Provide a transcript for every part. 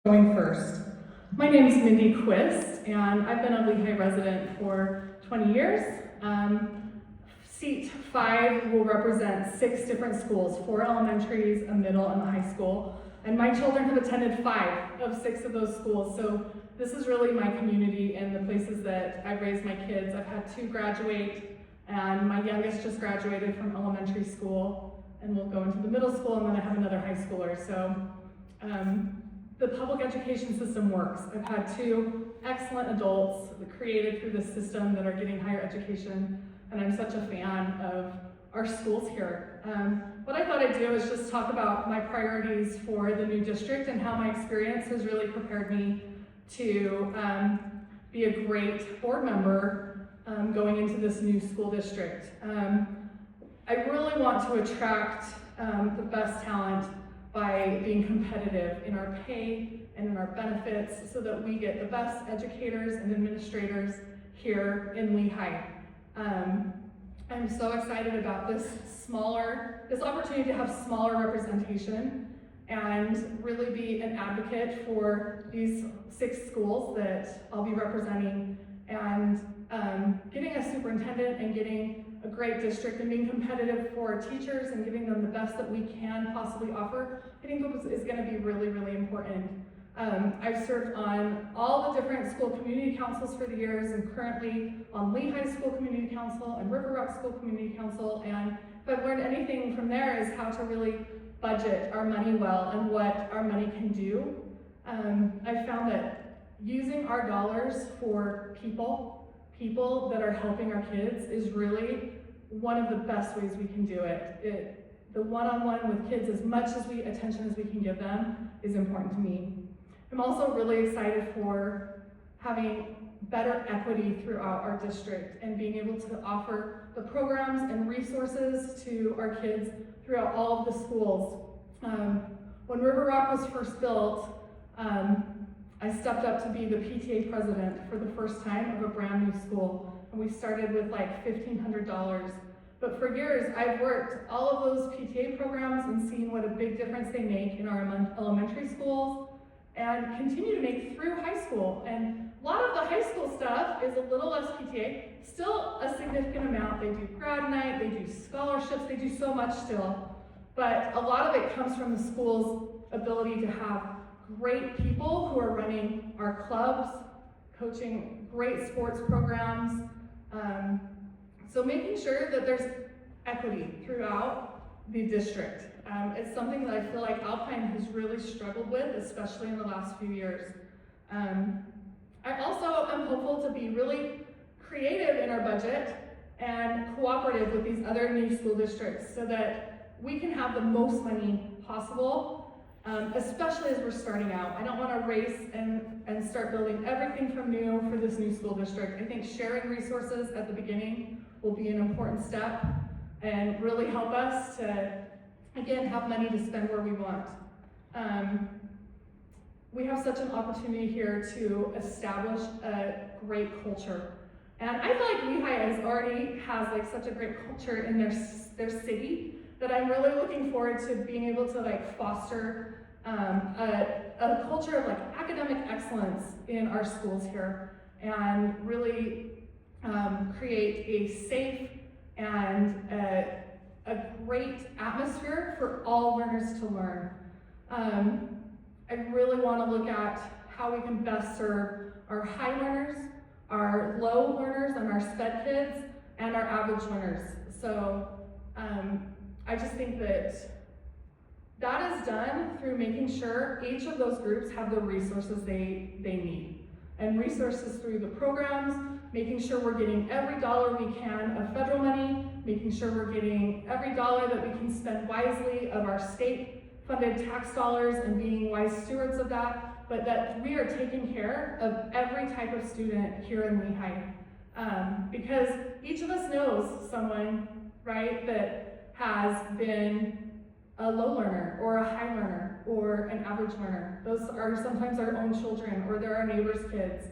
Going first. My name is Mindy Quist, and I've been a Lehi resident for 20 years. Seat 5 will represent 6 different schools, 4 elementaries, a middle, and a high school. And my children have attended 5 of 6 of those schools, so this is really my community and the places that I've raised my kids. I've had 2 graduate, and my youngest just graduated from elementary school, and will go into the middle school, and then I have another high schooler. So the public education system works. I've had 2 excellent adults created through this system that are getting higher education, and I'm such a fan of our schools here. What I thought I'd do is just talk about my priorities for the new district and how my experience has really prepared me to be a great board member going into this new school district. I really want to attract the best talent by being competitive in our pay and in our benefits so that we get the best educators and administrators here in Lehi. I'm so excited about this opportunity to have smaller representation and really be an advocate for these 6 schools that I'll be representing, and getting a superintendent and getting a great district and being competitive for teachers and giving them the best that we can possibly offer, I think is going to be really, really important. I've served on all the different school community councils for the years, and currently on Lehi School Community Council and River Rock School Community Council, and if I've learned anything from there is how to really budget our money well and what our money can do. I've found that using our dollars for people that are helping our kids is really one of the best ways we can do it. The one-on-one with kids, as much attention as we can give them, is important to me. I'm also really excited for having better equity throughout our district and being able to offer the programs and resources to our kids throughout all of the schools. When River Rock was first built, I stepped up to be the PTA president for the first time of a brand new school, and we started with like $1,500. But for years, I've worked all of those PTA programs and seen what a big difference they make in our elementary schools and continue to make through high school. And a lot of the high school stuff is a little less PTA, still a significant amount. They do grad night, they do scholarships, they do so much still. But a lot of it comes from the school's ability to have great people who are running our clubs, coaching great sports programs. So making sure that there's equity throughout the district. It's something that I feel like Alpine has really struggled with, especially in the last few years. I also am hopeful to be really creative in our budget and cooperative with these other new school districts so that we can have the most money possible. Especially as we're starting out. I don't want to race and start building everything from new for this new school district. I think sharing resources at the beginning will be an important step and really help us to, again, have money to spend where we want. We have such an opportunity here to establish a great culture. And I feel like Lehi already has like such a great culture in their city that I'm really looking forward to being able to like foster a culture of like academic excellence in our schools here, and really create a safe and a great atmosphere for all learners to learn. I really want to look at how we can best serve our high learners, our low learners, and our SPED kids, and our average learners. So I just think that is done through making sure each of those groups have the resources they need. And resources through the programs, making sure we're getting every dollar we can of federal money, making sure we're getting every dollar that we can spend wisely of our state-funded tax dollars and being wise stewards of that, but that we are taking care of every type of student here in Lehi. Because each of us knows someone, right, that has been a low learner or a high learner or an average learner. Those are sometimes our own children or they're our neighbors' kids.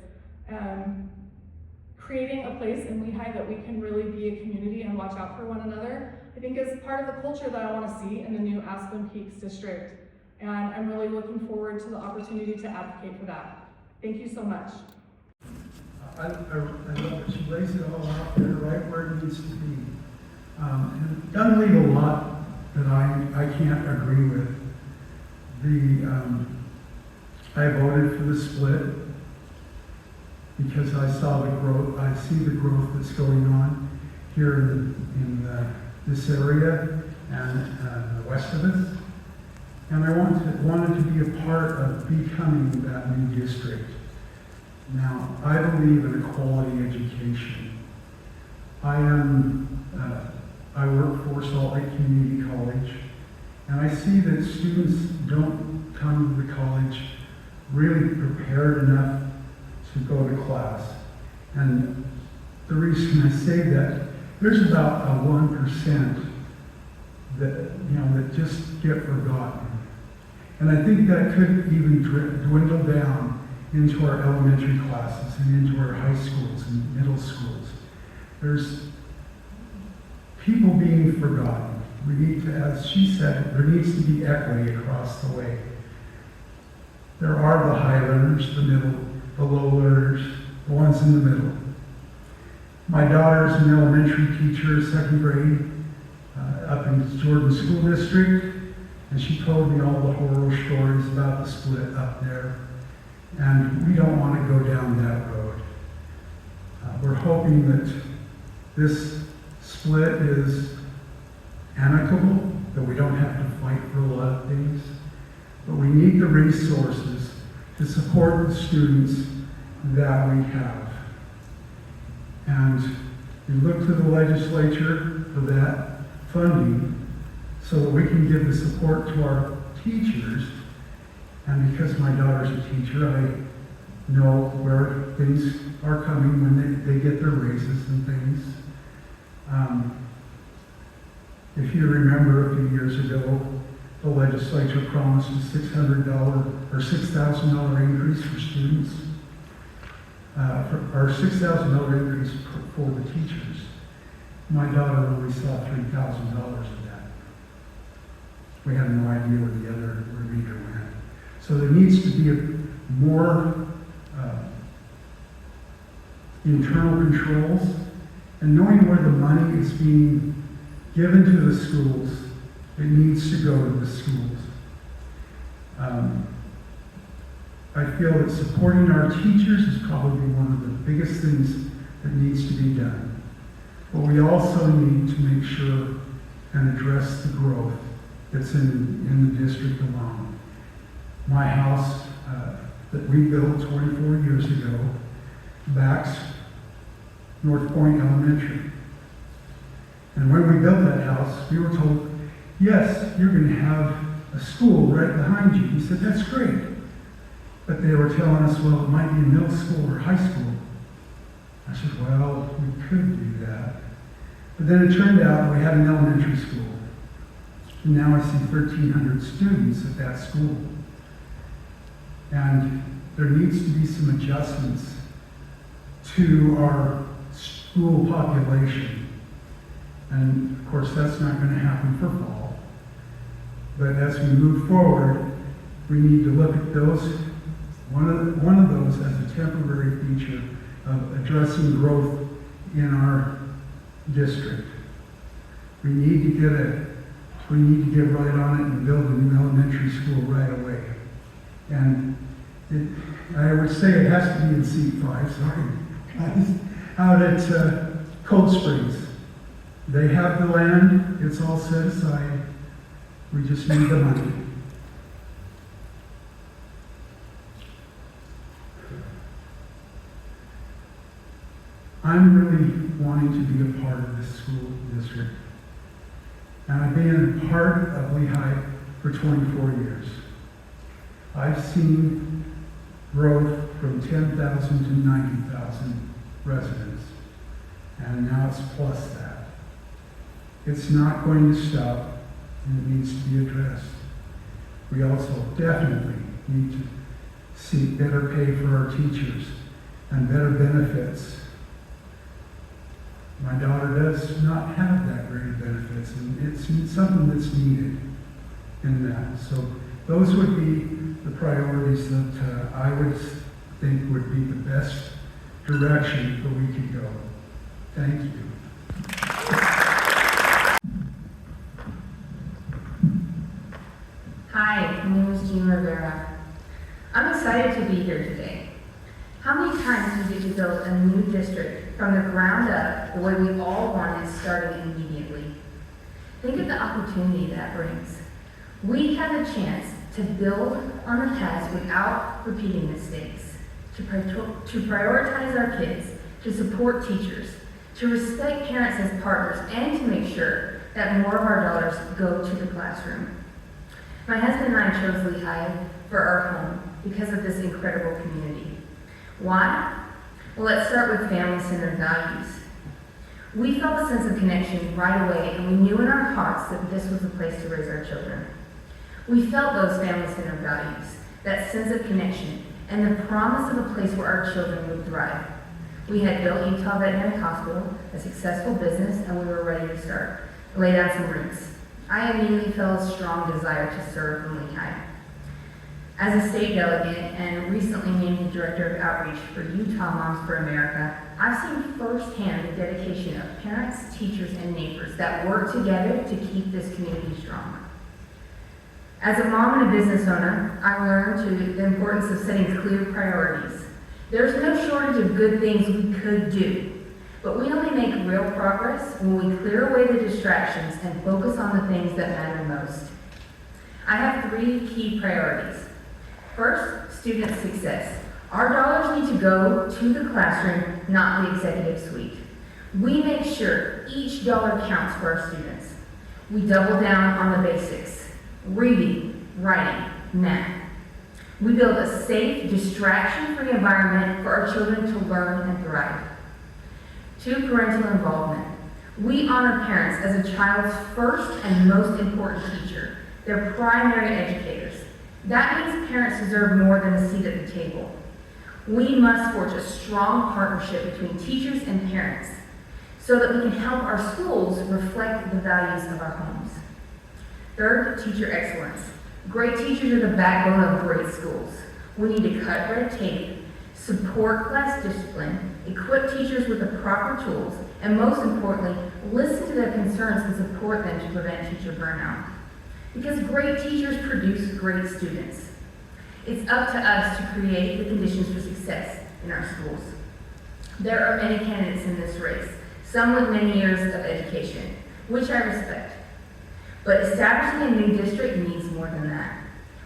Creating a place in Lehi that we can really be a community and watch out for one another, I think is part of the culture that I want to see in the new Aspen Peaks district. And I'm really looking forward to the opportunity to advocate for that. Thank you so much. I love that she lays it all out there right where it needs to be. And it doesn't leave a lot that I can't agree with. I voted for the split because I saw the growth, I see the growth that's going on here in this area and the west of us. And I wanted to be a part of becoming that new district. Now, I believe in a quality education. I work for Salt Lake Community College, and I see that students don't come to the college really prepared enough to go to class. And the reason I say that, there's about a 1% that just get forgotten. And I think that could even dwindle down into our elementary classes and into our high schools and middle schools. There's people being forgotten. We need to, as she said, there needs to be equity across the way. There are the high learners, the middle, the low learners, the ones in the middle. My daughter's an elementary teacher, second grade, up in the Jordan School District, and she told me all the horror stories about the split up there. And we don't want to go down that road. We're hoping that this split is amicable, that we don't have to fight for a lot of things. But we need the resources to support the students that we have. And we look to the legislature for that funding so that we can give the support to our teachers. And because my daughter's a teacher, I know where things are coming when they get their raises and things. If you remember a few years ago, the legislature promised a $600 or $6,000 increase for students, or $6,000 increase for the teachers. My daughter only saw $3,000 of that. We had no idea where the other remainder went. So there needs to be more internal controls and knowing where the money is being given to the schools. It needs to go to the schools. I feel that supporting our teachers is probably one of the biggest things that needs to be done. But we also need to make sure and address the growth that's in the district alone. My house that we built 24 years ago backs North Point Elementary. And when we built that house, we were told, yes, you're going to have a school right behind you. We said, that's great. But they were telling us, well, it might be a middle school or high school. I said, well, we could do that. But then it turned out we had an elementary school. And now I see 1,300 students at that school. And there needs to be some adjustments to our school population. And of course, that's not going to happen for fall. But as we move forward, we need to look at those, one of those as a temporary feature of addressing growth in our district. We need to get right on it and build a new elementary school right away. And I would say it has to be in C5, sorry, out at Cold Springs. They have the land, it's all set aside. We just need the money. I'm really wanting to be a part of this school district. And I've been a part of Lehi for 24 years. I've seen growth from 10,000 to 90,000 residents. And now it's plus that. It's not going to stop, and it needs to be addressed. We also definitely need to seek better pay for our teachers and better benefits. My daughter does not have that great of benefits, and it's something that's needed in that. So those would be the priorities that I would think would be the best direction that we could go. Thank you. Hi, my name is Jean Rivera. I'm excited to be here today. How many times do we get to build a new district from the ground up the way we all wanted, starting immediately? Think of the opportunity that brings. We have a chance to build on the past without repeating mistakes, to prioritize our kids, to support teachers, to respect parents as partners, and to make sure that more of our dollars go to the classroom. My husband and I chose Lehi for our home because of this incredible community. Why? Well, let's start with family-centered values. We felt a sense of connection right away, and we knew in our hearts that this was the place to raise our children. We felt those family-centered values, that sense of connection, and the promise of a place where our children would thrive. We had built Utah Veterinary Hospital, a successful business, and we were ready to start, lay down some roots. I immediately felt a strong desire to serve in Lehi. As a state delegate and recently named the Director of Outreach for Utah Moms for America, I've seen firsthand the dedication of parents, teachers, and neighbors that work together to keep this community strong. As a mom and a business owner, I learned the importance of setting clear priorities. There's no shortage of good things we could do, but we only make real progress when we clear away the distractions and focus on the things that matter most. I have 3 key priorities. First, student success. Our dollars need to go to the classroom, not the executive suite. We make sure each dollar counts for our students. We double down on the basics: reading, writing, math. We build a safe, distraction-free environment for our children to learn and thrive. 2, parental involvement. We honor parents as a child's first and most important teacher, their primary educators. That means parents deserve more than a seat at the table. We must forge a strong partnership between teachers and parents so that we can help our schools reflect the values of our homes. 3rd, teacher excellence. Great teachers are the backbone of great schools. We need to cut red tape, support class discipline, equip teachers with the proper tools, and most importantly, listen to their concerns and support them to prevent teacher burnout. Because great teachers produce great students. It's up to us to create the conditions for success in our schools. There are many candidates in this race, some with many years of education, which I respect. But establishing a new district needs more than that.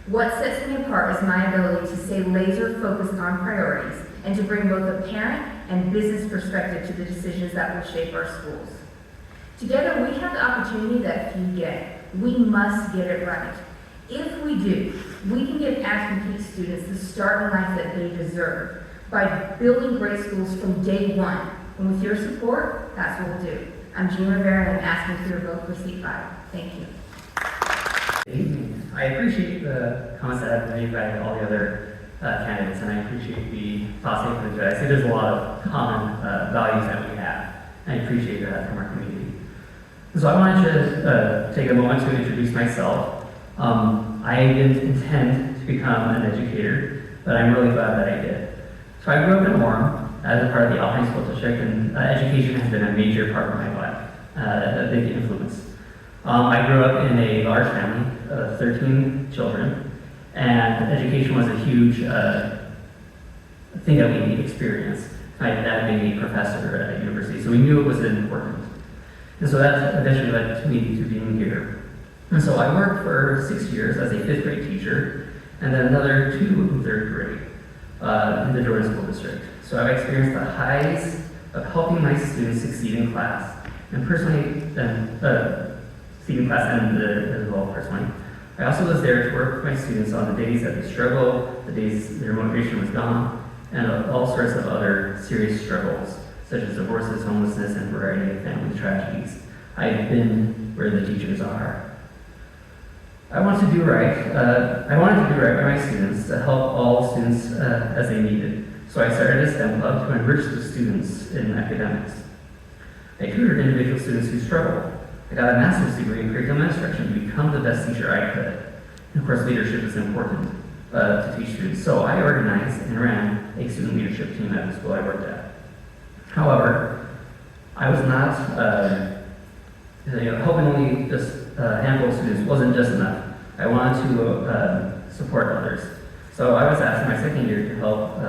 What sets me apart is my ability to stay laser focused on priorities and to bring both a parent and business perspective to the decisions that will shape our schools. Together, we have the opportunity that few get. We must get it right. If we do, we can give Aspen Peak students the start in life that they deserve by building great schools from day one. And with your support, that's what we'll do. I'm Jean Rivera, and I'm asking for your vote for seat 5. Thank you. Good evening. I appreciate the comments that have been made by all the other candidates, and I appreciate the thoughts they put into it. I see there's a lot of common values that we have, and I appreciate that from our community. So I wanted to take a moment to introduce myself. I didn't intend to become an educator, but I'm really glad that I did. So I grew up in Orem as a part of the Alpine School District, and education has been a major part of my life, a big influence. I grew up in a large family of 13 children, and education was a huge thing that we experienced. My dad being a professor at university, so we knew it was important. And so that eventually led to me to being here. And so I worked for 6 years as a 5th grade teacher, and then another 2 in 3rd grade in the Jordan School District. So I've experienced the highs of helping my students succeed in class, and personally, succeed in class and as well personally. I also was there to work with my students on the days that they struggle, the days their motivation was gone, and all sorts of other serious struggles, such as divorces, homelessness, and a variety of family tragedies. I've been where the teachers are. I wanted to do right by my students to help all students as they needed. So I started a STEM club to enrich the students in academics. I tutored individual students who struggle. I got a master's degree in curriculum instruction to become the best teacher I could. And of course, leadership is important to teach students. So I organized and ran a student leadership team at the school I worked at. However, I was not, helping only just a handful of students wasn't just enough. I wanted to support others. So I was asked in my second year to help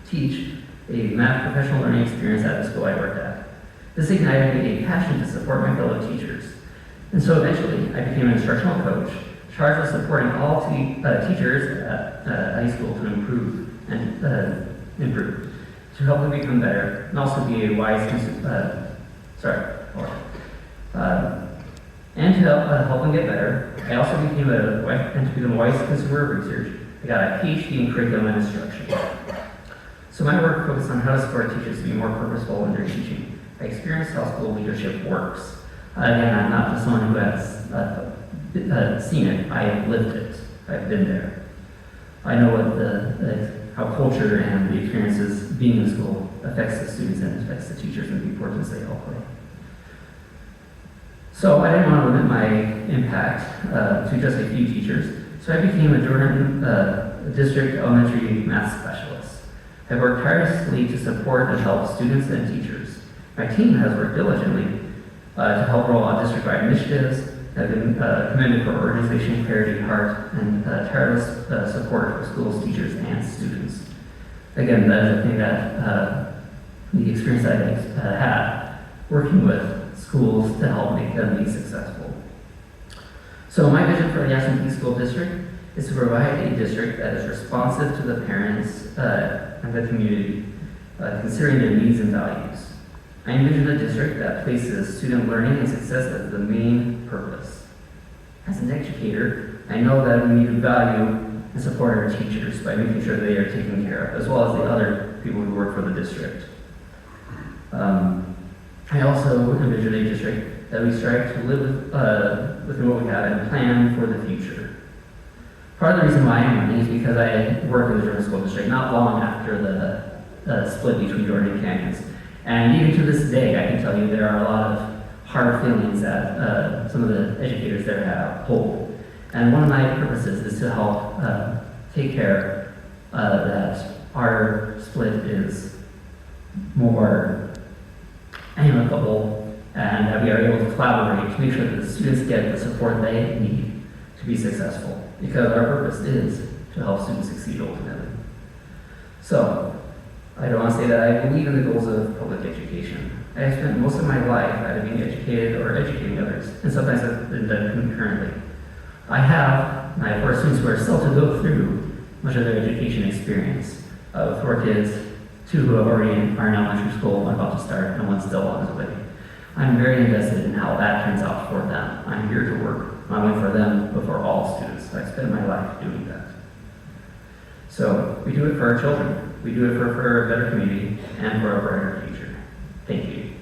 teach a math professional learning experience at the school I worked at. This ignited me a passion to support my fellow teachers. And so eventually, I became an instructional coach, charged with supporting all teachers at high school to improve, to help them become better, and also be a wise, and to help them get better. I also became and to become a wise consumer of research. I got a PhD in curriculum and instruction. So my work focused on how to support teachers to be more purposeful in their teaching. I experienced how school leadership works. Again, I'm not just someone who has seen it, I have lived it. I've been there. I know what how culture and the experiences being in school affects the students and affects the teachers and the importance they all play. So I didn't want to limit my impact to just a few teachers, so I became a Jordan District Elementary Math Specialist. I worked tirelessly to support and help students and teachers. My team has worked diligently to help roll out district-wide initiatives, have been commended for organization, clarity, heart, and tireless support for schools, teachers, and students. Again, that is a thing that the experience that I had working with schools to help make them be successful. So my vision for the Aspen School District is to provide a district that is responsive to the parents and the community, considering their needs and values. I envision a district that places student learning and success as the main purpose. As an educator, I know that we need to value and support our teachers by making sure they are taken care of, as well as the other people who work for the district. I also envision a district that we strive to live within what we have and plan for the future. Part of the reason why I'm running is because I worked in the Jordan School District not long after the split between Jordan and Canyons. And even to this day, I can tell you there are a lot of hard feelings that some of the educators there hold. And one of my purposes is to help take care that our split is more amicable and that we are able to collaborate to make sure that the students get the support they need to be successful. Because our purpose is to help students succeed ultimately. So, I don't want to say that I believe in the goals of public education. I have spent most of my life either being educated or educating others, and sometimes I've been done concurrently. I have four students who are still to go through much of their education experience, with 4 kids, 2 who are already in elementary school, one about to start, and one still on his way. I'm very invested in how that turns out for them. I'm here to work not only for them, but for all students. I spend my life doing that. So we do it for our children. We do it for a better community and for a brighter future. Thank you.